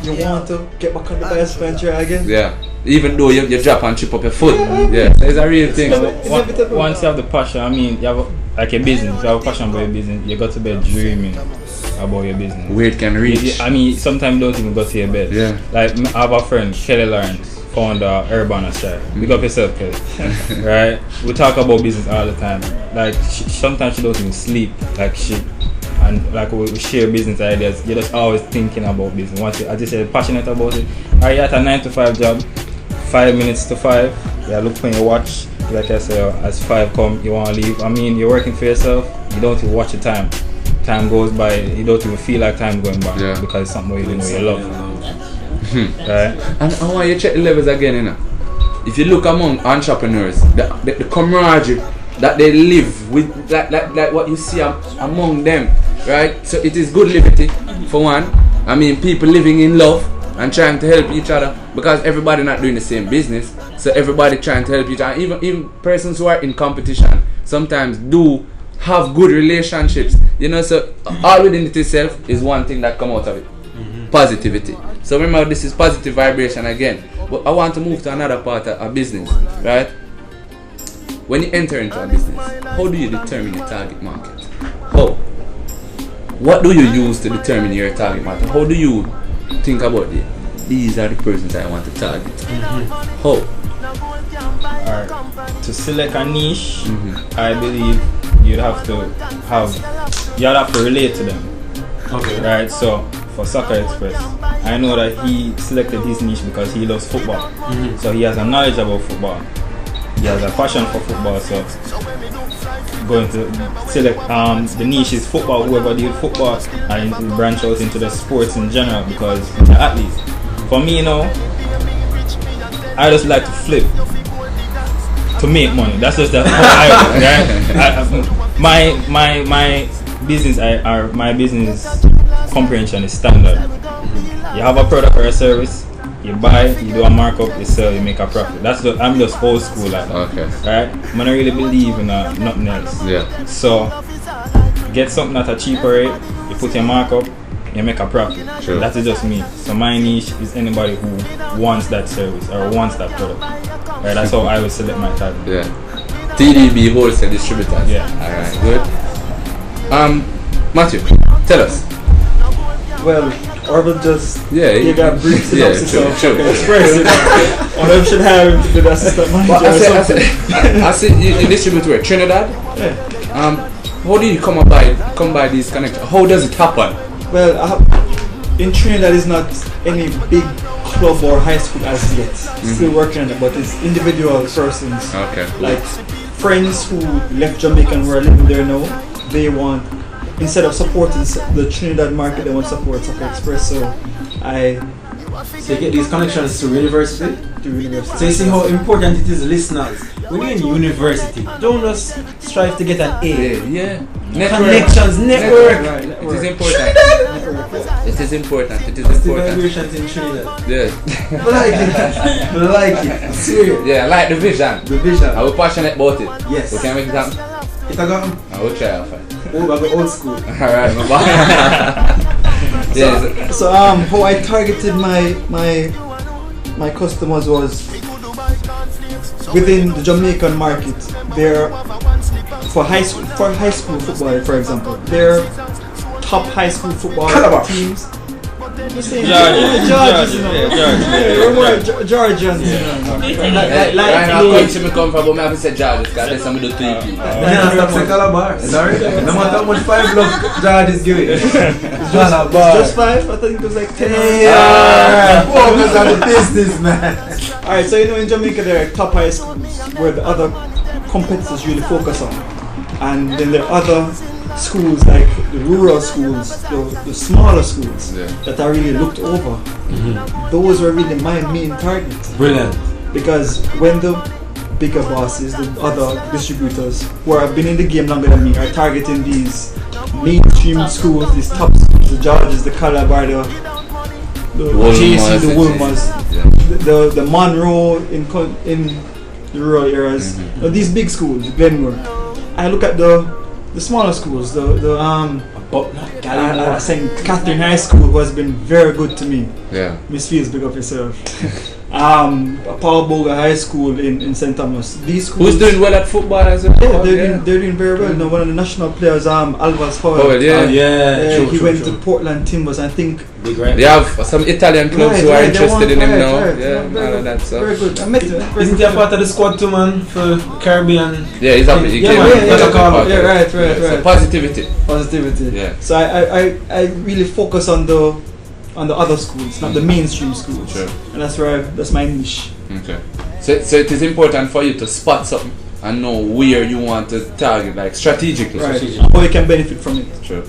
you want to get back on the bicycle and try again. Yeah. Even though you drop and chip up your foot. Yeah. So it's a real thing. Once you have the passion, I mean, you have like a business. You have a passion about your business. You got to be dreaming about your business. Where it can reach. I mean, sometimes you don't even go to your bed. Yeah. Like I have a friend, Kelly Lawrence, founder Urban Style. Big up yourself, Kelly. Right? We talk about business all the time. Like sometimes she don't even sleep. Like and like we share business ideas. You're just always thinking about business. Once you, as you said, passionate about it. Are you at a 9 to 5 job? 5 minutes to 5. You look when you watch. Like I said, as 5 come, you want to leave. I mean, you're working for yourself. You don't even watch the time. Time goes by. You don't even feel like time going by. Yeah. Because it's something you know you love. Right? And I want you to check the levels again, you know. If you look among entrepreneurs, the camaraderie that they live with, like what you see among them, right? So it is good liberty, for one. I mean, people living in love and trying to help each other, because everybody not doing the same business. So everybody trying to help each other. Even persons who are in competition sometimes do have good relationships, you know. So all within it itself is one thing that come out of it. Positivity. So remember, this is positive vibration again. But I want to move to another part of business, right? When you enter into a business, how do you determine your target market? How? What do you use to determine your target market? How do you think about it? These are the persons I want to target. How? Alright. To select a niche, I believe you'd have to relate to them. Okay. Right, so for Soccer Express, I know that he selected his niche because he loves football. So he has a knowledge about football. He has a passion for football, so going to select the niche is football, whoever did football, and branch out into the sports in general because I'm an athlete. For me, I just like to flip to make money. That's just the my business my business comprehension is standard. You have a product or a service, you buy, you do a markup, you sell, you make a profit. I'm just old school like that. Okay. Right? I don't really believe in nothing else. Yeah. So get something at a cheaper rate, you put your markup, you make a profit. True. That is just me. So my niche is anybody who wants that service or wants that product. Right? That's how I would select my target. Yeah. TDB wholesale distributors. Yeah. Alright, good. Matthew, tell us. Well, Orville just You got brief synopsis true, of true. Express. Or them should have the assistant manager But or something. I see you distribute where? Trinidad? Yeah. How do you come by these connections? How does it happen? Well, in Trinidad is not any big club or high school as yet. Still working on it, but it's individual persons. Okay. Like friends who left Jamaica and were living there now, they want, instead of supporting the Trinidad market, they want to support Soccer Express. So So you get these connections to university. to university. So you see how important it is, listeners. When you're in university, don't just strive to get an A. Yeah. Connections, network. Right, It is important. It is important. It is The important. vibrations in Trinidad. Yeah. I like it. I like it. Serious. Yeah, I like the vision. The vision. Are we passionate about it? Yes. We can make it happen. It a got I will try out. oh, I got old school. Alright, my boy. Yes. So how I targeted my customers was within the Jamaican market. They're for high school football, for example. They're top high school football teams. Georgians, you know. We're more Georgians, you know. Right now, country me come from, but I have to say George, because there's some do 2 EP. Yeah, stop saying Calabar. Sorry. No matter how much 5 love George is giving. Calabar. Just 5? I think it was like 10. Yeah. Focus on the business, man. Alright, so in Jamaica there are top high schools where the other competitors really focus on. And then there are other schools like the rural schools, the smaller schools that are really looked over. Those were really my main target. Brilliant. Because when the bigger bosses, the other distributors who have been in the game longer than me are targeting these mainstream schools, these top schools, the Georges, the Calabar, the JC, the Wolmers, the Monroe in the rural areas, these big schools, Glenmore. I look at the smaller schools, I think Catherine High School, who has been very good to me. Yeah. Miss Fields, big up yourself. Paul Boga High School in St. Thomas. These schools. Who's doing well at football as well? Yeah, they're doing very well. Now, one of the national players, Alvas Powell. He went to Portland Timbers, I think. They have some Italian clubs who are interested in him now. Yeah, all of that stuff. Very good. I met him. Isn't he a part of the squad too, man, for Caribbean? Yeah, he's happy. Right. So positivity. Yeah. So I really focus on the other schools, not the mainstream schools. Sure. And that's my niche. Okay. So it is important for you to spot something and know where you want to target, like strategically. Right. How you can benefit from it. True.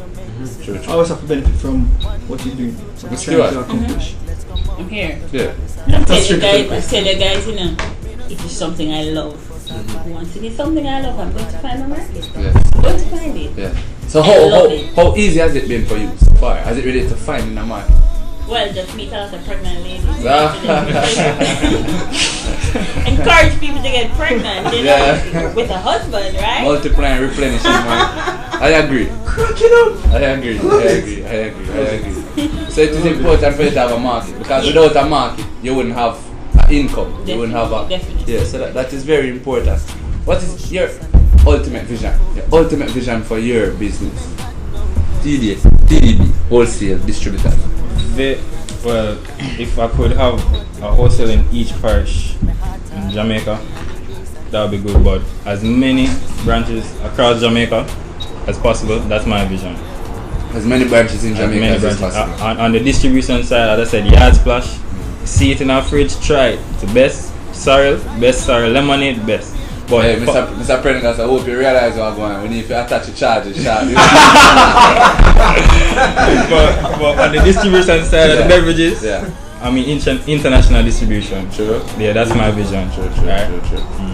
True. I always have to benefit from what you're doing. What Let's you're do trying it. to accomplish. I'm here. Yeah. I tell the guys, you know, it is something I love. Once it is something I love, I'm going to find my market. Yeah. I'm going to find it. Yeah. So I love it. how easy has it been for you so far? Has it really to find in the market? Well, just meet a lot of pregnant ladies. Encourage people to get pregnant, you know, with a husband, right? Multiplying, replenishing, man. I agree. I agree. So it is important for you to have a market, because without a market, you wouldn't have an income. Definitely, You wouldn't have a definitely. Yeah. So that is very important. What is your ultimate vision? Your ultimate vision for your business? TDB, wholesale distributor. Well, if I could have a wholesale in each parish in Jamaica, that would be good. But as many branches across Jamaica as possible, that's my vision. As many branches in As Jamaica many as branches. possible. On the distribution side, as I said, yard splash. See it in our fridge, try it. It's the best sorrel, lemonade, best. But Hey, Mr. Prendergast, I hope you realize what's going on. We need to attach a charge, sharp. but on the distribution side of the beverages, Yeah. I mean international distribution. True. Yeah, that's my vision. True.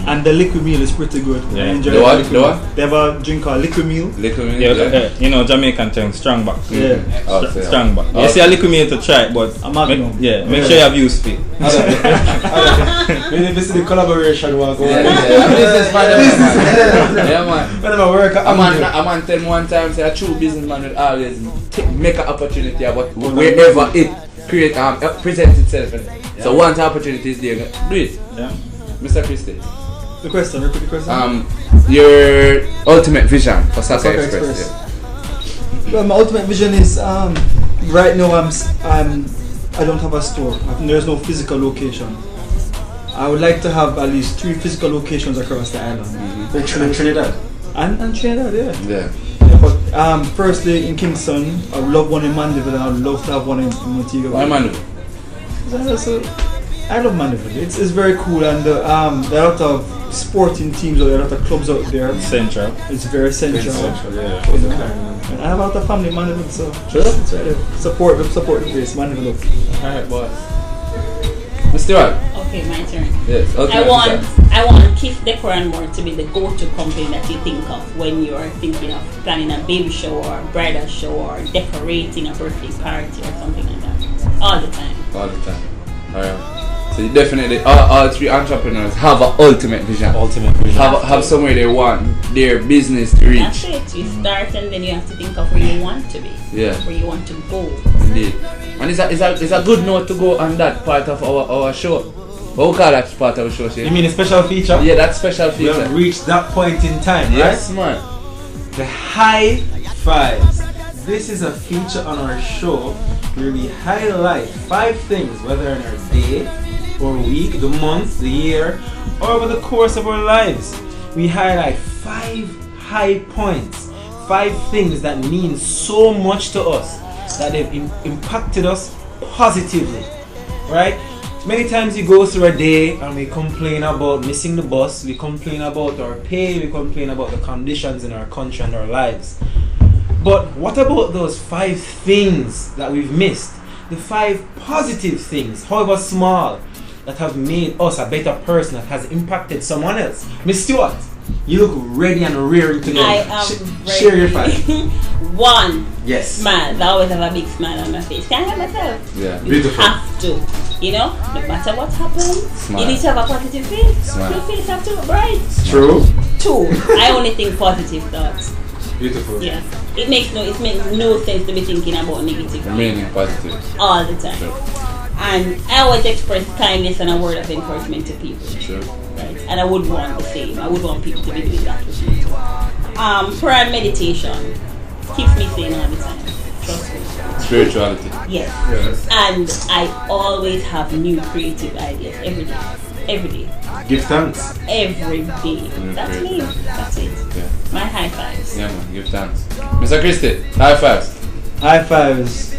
And the liquid meal is pretty good. Yeah. I enjoy The what? liquid The meal. what? They have a drink called liquid meal. Little me. Yeah, you know Jamaican term, strong back. Yeah. Oh, so yeah. Strong back. Oh. You see a little meal to try it, but A Magnum. make sure you have used to it. We need to see the collaboration one go on. Yeah. Business man. Yeah, man. Whenever I work, I'm on tell me one time say a true businessman will always make an opportunity about wherever it presents itself. So once the opportunity is there, do it. Yeah. Mr. Christie. The question, repeat the question. Your ultimate vision for Soccer Soccer Express. Express. Well, my ultimate vision is right now I don't have a store. There's no physical location. I would like to have at least 3 physical locations across the island. And Trinidad. And Trinidad, yeah. Yeah. But firstly in Kingston, I would love one in Mandeville and I would love to have one in Montego. Why man? So, I love Mandeville. It's very cool and there are a lot of sporting teams, or there are a lot of clubs out there. Central. It's very central. Yeah. And I have a lot of family in Mandeville, so Sure. it's right there. Support the place, Mandeville. Alright, boss. Mr. What? Okay, my turn. Yes. I want Keith Decor and More to be the go-to company that you think of when you're thinking of planning a baby shower or a bridal shower or decorating a birthday party or something like that. All the time. All the time. Alright. So you definitely all 3 entrepreneurs have an ultimate vision. Have somewhere they want their business to reach. That's it. You start and then you have to think of where you want to be. Yeah. Where you want to go. Indeed. And it's a good note to go on that part of our show. What we call that part of the show, Shane? You mean a special feature? Yeah, that special We have feature. reached that point in time, Yes, right? man. The high fives. This is a feature on our show where we highlight 5 things, whether in our day or week, the month, the year, or over the course of our lives. We highlight 5 high points, 5 things that mean so much to us, that they've impacted us positively, right? Many times we go through a day and we complain about missing the bus, we complain about our pay, we complain about the conditions in our country and our lives. But what about those 5 things that we've missed? The 5 positive things, however small, that have made us a better person, that has impacted someone else. Miss Stewart, you look ready and raring to go. I am ready. Share your 5. 1. Yes. Smile. I always have a big smile on my face. Can I help myself? Yeah. You Beautiful. have to. You know, no matter what happens, Smile. you need to have a positive face. Smile. Your face have to look bright. True. 2. I only think positive thoughts. Beautiful. Yeah. It makes no sense to be thinking about negative Remaining positive. all the time. Sure. And I always express kindness and a word of encouragement to people. Sure. Right? And I would want the same. I would want people to be doing that with me too. Prayer and meditation keeps me sane all the time. Trust me. Spirituality. Yes. And I always have new creative ideas every day. Every day. Give thanks. Every day. That's me. That's it. Yeah. My high fives. Yeah, man. Give thanks. Mr. Christie, high fives. High fives.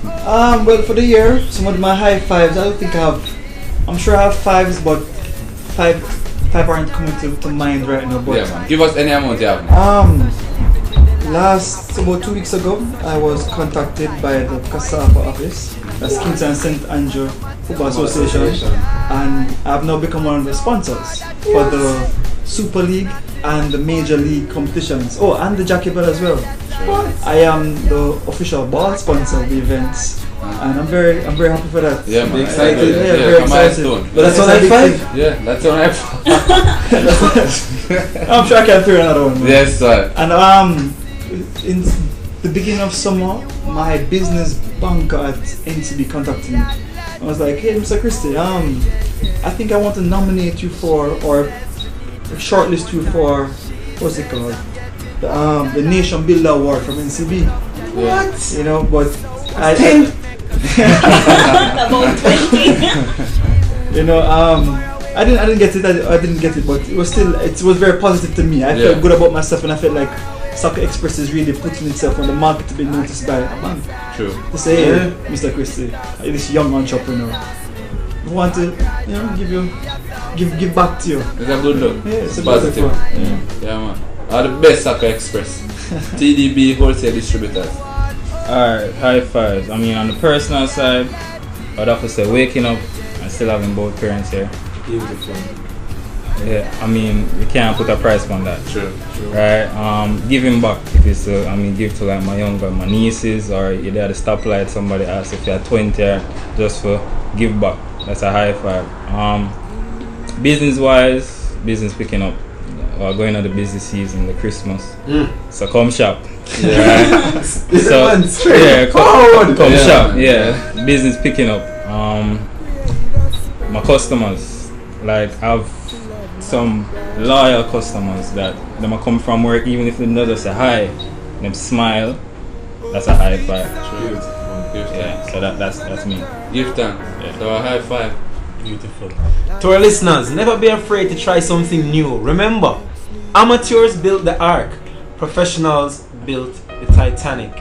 Well, for the year, some of my high fives, I don't think I have. I'm sure I have 5s, but 5 aren't coming to mind right now. But Yeah, man. Give us any amount you have. about 2 weeks ago, I was contacted by the CASAFA office, that's Kingston and St. Andrew Football Association, and I've now become one of the sponsors for the Super League and the Major League competitions. Oh, and the Jackie Bell as well. I am the official ball sponsor of the events, and I'm very happy for that. Yeah, man. Excited. Yeah, Yeah, very come excited. milestone. But that's on It's a high big 5? Yeah, that's on F. I'm sure I can throw another one. Yes, sir. And in the beginning of summer, my business banker at NCB contacted me. I was like, hey, Mr. Christie, I think I want to nominate you for, or shortlist you for, what's it called? The Nation Builder Award from NCB. What? You know, but I About 20. you know, I didn't get it. I didn't get it, but it was still, it was very positive to me. I Yeah. felt good about myself, and I felt like Soccer Express is really putting itself on the market to be noticed by a bank. True. To say, hey, Mr. Christie, this young entrepreneur, we want to, give back to you. It's a good look. Yeah, it's positive. Yeah, man. Are the best Soccer Express. TDB wholesale distributors. Alright, high fives. I mean, on the personal side, I'd have to say waking up and still having both parents here. Beautiful. Yeah, I mean, you can't put a price on that. True. Right? Giving back. If it's give to like my nieces, or you're there at the stoplight, somebody asks if you're 20, just for give back. That's a high five. Business wise, business picking up. We're going into the busy season, the Christmas. So come shop. Yeah. So come shop. Yeah. Business picking up. My customers, like I've some loyal customers that them come from work, even if they know just say hi, them smile. That's a high five. Beautiful. Yeah. So that's me. Give them. Yeah. So a high five. Beautiful. To our listeners, never be afraid to try something new. Remember, amateurs built the Ark, professionals built the Titanic.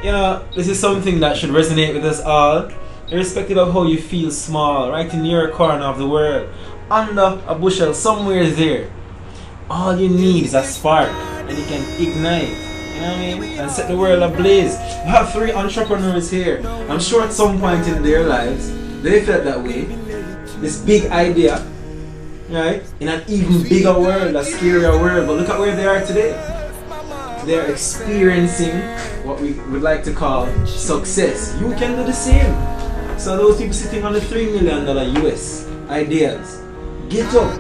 Yeah. This is something that should resonate with us all, irrespective of how you feel small, right in your corner of the world, under a bushel, somewhere there. All you need is a spark, and you can ignite, you know what I mean, and set the world ablaze. We have 3 entrepreneurs here. I'm sure at some point in their lives, they felt that way. This big idea, right, in an even bigger world, a scarier world, but look at where they are today. They're experiencing what we would like to call success. You can do the same. So those people sitting on the $3 million US ideas, get up.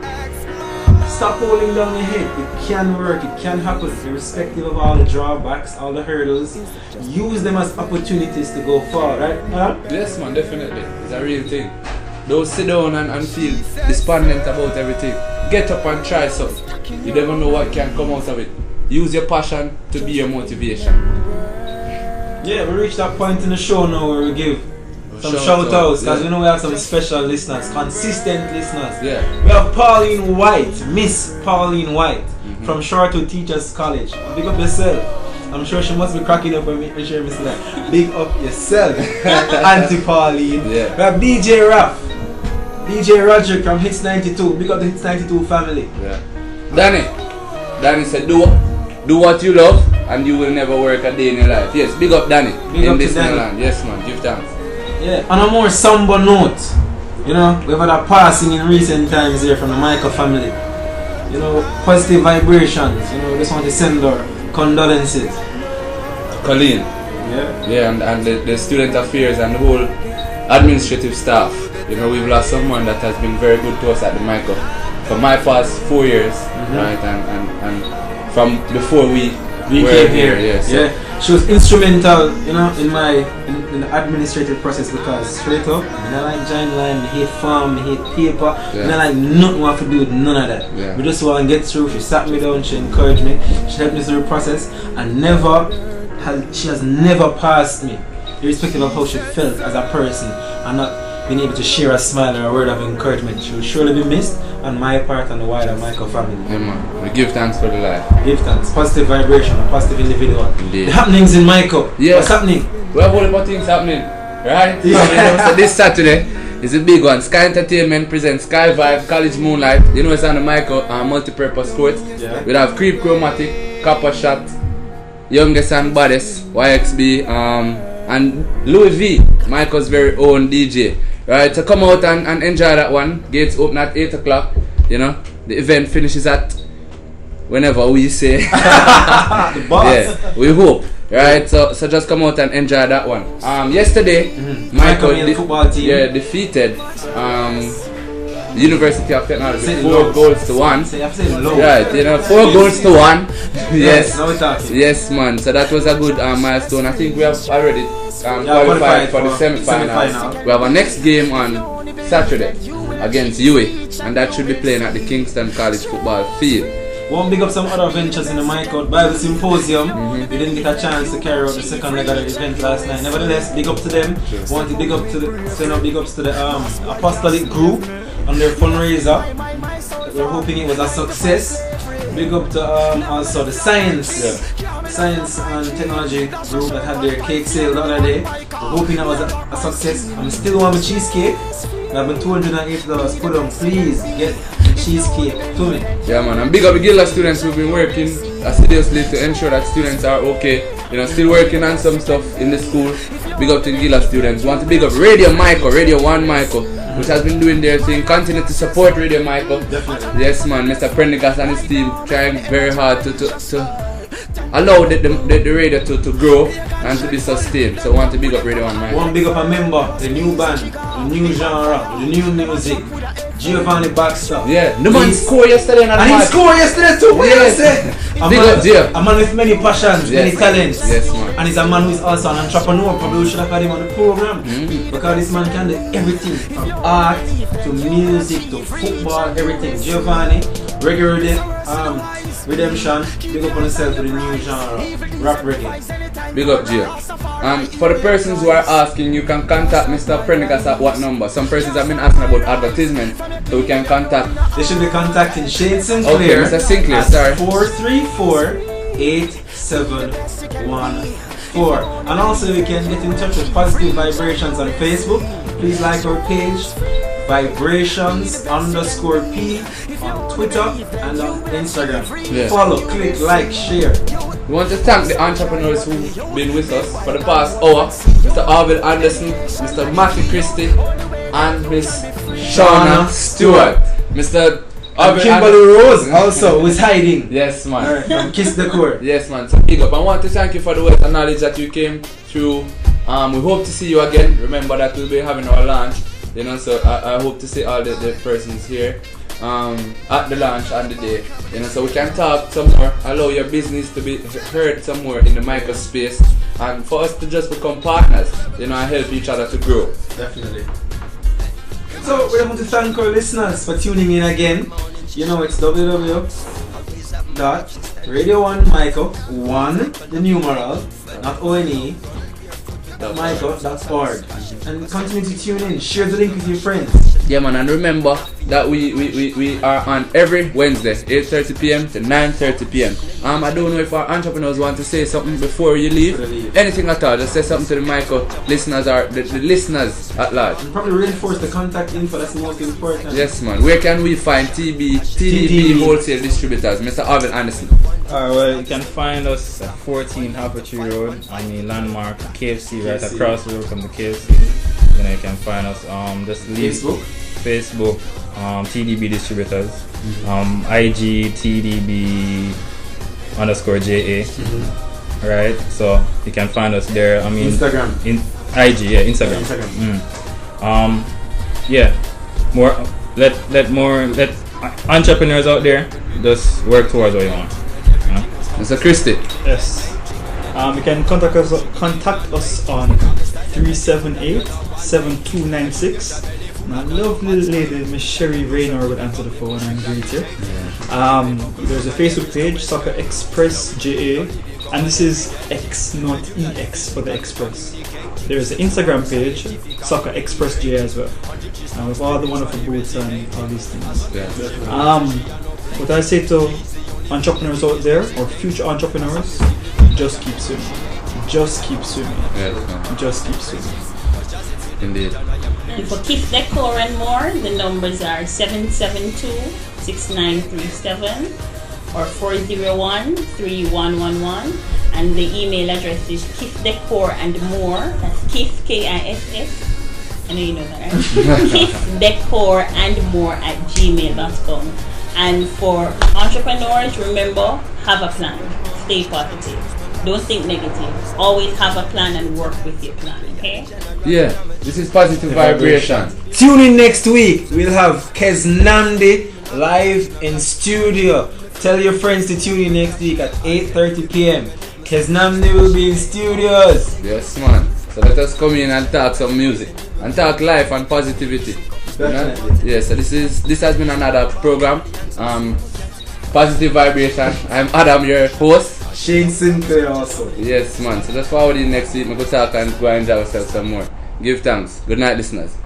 Stop holding down your head. It can work, it can happen, irrespective of all the drawbacks, all the hurdles. Use them as opportunities to go far, right? Yes, man, definitely. It's a real thing. Don't sit down and feel despondent about everything. Get up and try something. You never know what can come out of it. Use your passion to be your motivation. Yeah, we reached that point in the show now where we give some shout outs, because we know we have some special listeners, consistent listeners. Yeah. We have Pauline White, Miss Pauline White, from Shortwood Teachers College. Big up yourself. I'm sure she must be cracking up when we share Miss Like. Big up yourself, Auntie Pauline. Yeah. We have DJ Raff, DJ Roger from Hits 92. Big up the Hits 92 family. Yeah. Danny said, do what you love and you will never work a day in your life. Yes, big up Danny. Big in up this to Danny. land. Yes, man, give thanks. Yeah, on a more somber note, we've had a passing in recent times here from the Michael family. Positive vibrations. Just want to send our condolences. Colleen. Yeah, and the student affairs and the whole administrative staff. We've lost someone that has been very good to us at the Michael for my past 4 years, right? And from before we came here. Yes. Yeah. She was instrumental, in the administrative process, because straight up, I don't like giant line, I hate farm, I hate paper, I don't like nothing what to do with none of that. Yeah. We just want to get through. She sat me down, she encouraged me, she helped me through the process, and she has never passed me, irrespective of how she felt as a person, and not being able to share a smile or a word of encouragement. She will surely be missed on my part and the wider Michael family. Yeah, man. We give thanks for the life. Give thanks. Positive vibration, a positive individual. Indeed. The happenings in Michael. Yeah. What's happening? We have a whole lot of things happening, right? So this Saturday is a big one. Sky Entertainment presents Sky Vibe College Moonlight. It's on the Michael multi-purpose court. Yeah. We have Creep Chromatic, Copper Shot, Youngest and Baddest, YXB, and Louis V, Michael's very own DJ. Right, so come out and enjoy that one. Gates open at 8 o'clock. The event finishes at whenever we say. The boss. Yeah, we hope. Right, so just come out and enjoy that one. Yesterday, Michael football team. defeated University of Technology Say 4 low. goals to 1. Say, I've said low. Right, 4 goals to 1. Yes. Now we're talking. Yes, man. So that was a good milestone. I think we have already qualified for the semi-finals. We have our next game on Saturday against UA, and that should be playing at the Kingston College football field. Won't big up some other ventures in the Michael Bible Symposium. We didn't get a chance to carry out the second leg of the event last night. Nevertheless, big up to them. Want to big up to send big ups to the Apostolic group on their fundraiser. We're hoping it was a success. Big up to also the science and technology group that had their cake sale the other day. I'm hoping that was a success. I'm still want my cheesecake. I've been $208 put on. Please get the cheesecake to me. Yeah, man. And big up the Gila students who've been working assiduously to ensure that students are okay. You know, still working on some stuff in the school. Big up to the Gila students. Want to big up Radio 1 Michael, which has been doing their thing. Continue to support Radio Michael. Definitely. Yes, man. Mr. Prendergast and his team trying very hard to allow the radio to grow and to be sustained. So I want to big up Radio 1 Michael. One big up a member, the new band, the new genre, the new music. Giovanni Baxter. Yeah, the man scored yesterday in the and match. he scored yesterday too. What Yes. you say? Big up, Gio. A man with many passions, many Yes. talents. Yes, man. And he's a man who is also an entrepreneur. Probably we should have had him on the program. Because this man can do everything from art to music to football, everything. Giovanni, reggae redemption, big up on yourself to the new genre, rap reggae. Big up, Gio. For the persons who are asking, you can contact Mr. Prendergast at what number? Some persons have been asking about advertisement, so we can contact. They should be contacting Shane Sinclair. Okay, Mr. Sinclair, at sorry. 434-8714. And also you can get in touch with Positive Vibrations on Facebook. Please like our page, Vibrations_P on Twitter and on Instagram. Yeah. Follow, click, like, share. We want to thank the entrepreneurs who've been with us for the past hour. Mr. Arvid Anderson, Mr. Matthew Christie, and Miss Shauna Stewart. Mr. And Kimberly Rose also, who is hiding. Yes, man. Alright, from Kiss the Core. Yes, man. So big up. I want to thank you for the wealth of knowledge that you came through. We hope to see you again. Remember that we'll be having our launch. You know, so I hope to see all the persons here at the launch on the day. You know, so we can talk some more, allow your business to be heard somewhere in the micro space, and for us to just become partners, you know, and help each other to grow. Definitely. So we want to thank our listeners for tuning in again. You know, it's www.radio1michael1 the numeral, not ONE, michael.org, and continue to tune in. Share the link with your friends. Yeah, man, and remember that we are on every Wednesday, 8:30 p.m. to 9:30 p.m. I don't know if our entrepreneurs want to say something before you leave. Anything at all, just say something to the Michael listeners or the listeners at large. And probably reinforce the contact info, that's the most important. Yes, man. Where can we find TDB wholesale distributors, Mr. Arvin Anderson? Well, you can find us at 14 Harper Tree Road on the landmark KFC right across the road from the KFC. You know, you can find us just leave Facebook, TDB Distributors, IG TDB_JA. Right, so you can find us there. I mean, Instagram. IG, yeah, Instagram. Yeah, let entrepreneurs out there just work towards what you want. Mr. Christie. Yes. You can contact us on 378-7296. My lovely lady, Miss Sherry Raynor, will answer the phone and greet you. There's a Facebook page, Soccer Express JA, and this is X, not EX for the Express. There's an Instagram page, Soccer Express JA as well. With all the wonderful booths and all these things. What I say to entrepreneurs out there, or future entrepreneurs, just keep swimming. Just keep swimming. Just keep swimming. Indeed. And for Kif Decor and more, the numbers are 772-6937 or 401-3111, and the email address is kifdecorandmore. That's Kif, KIFF. I know you know that, right? kifdecorandmore@gmail.com. And for entrepreneurs, remember, have a plan. Stay positive. Don't think negative. Always have a plan and work with your plan, okay? Yeah, this is Positive Vibration. Tune in next week. We'll have Kez Nandi live in studio. Tell your friends to tune in next week at 8:30 p.m. Kez Nandi will be in studios. Yes, man. So let us come in and talk some music and talk life and positivity. You know? Yeah, so this has been another program. Positive Vibration. I'm Adam, your host. Shane Sinclair also. Yes, man. So just forward in next week. We go talk and go and enjoy ourselves some more. Give thanks. Good night, listeners.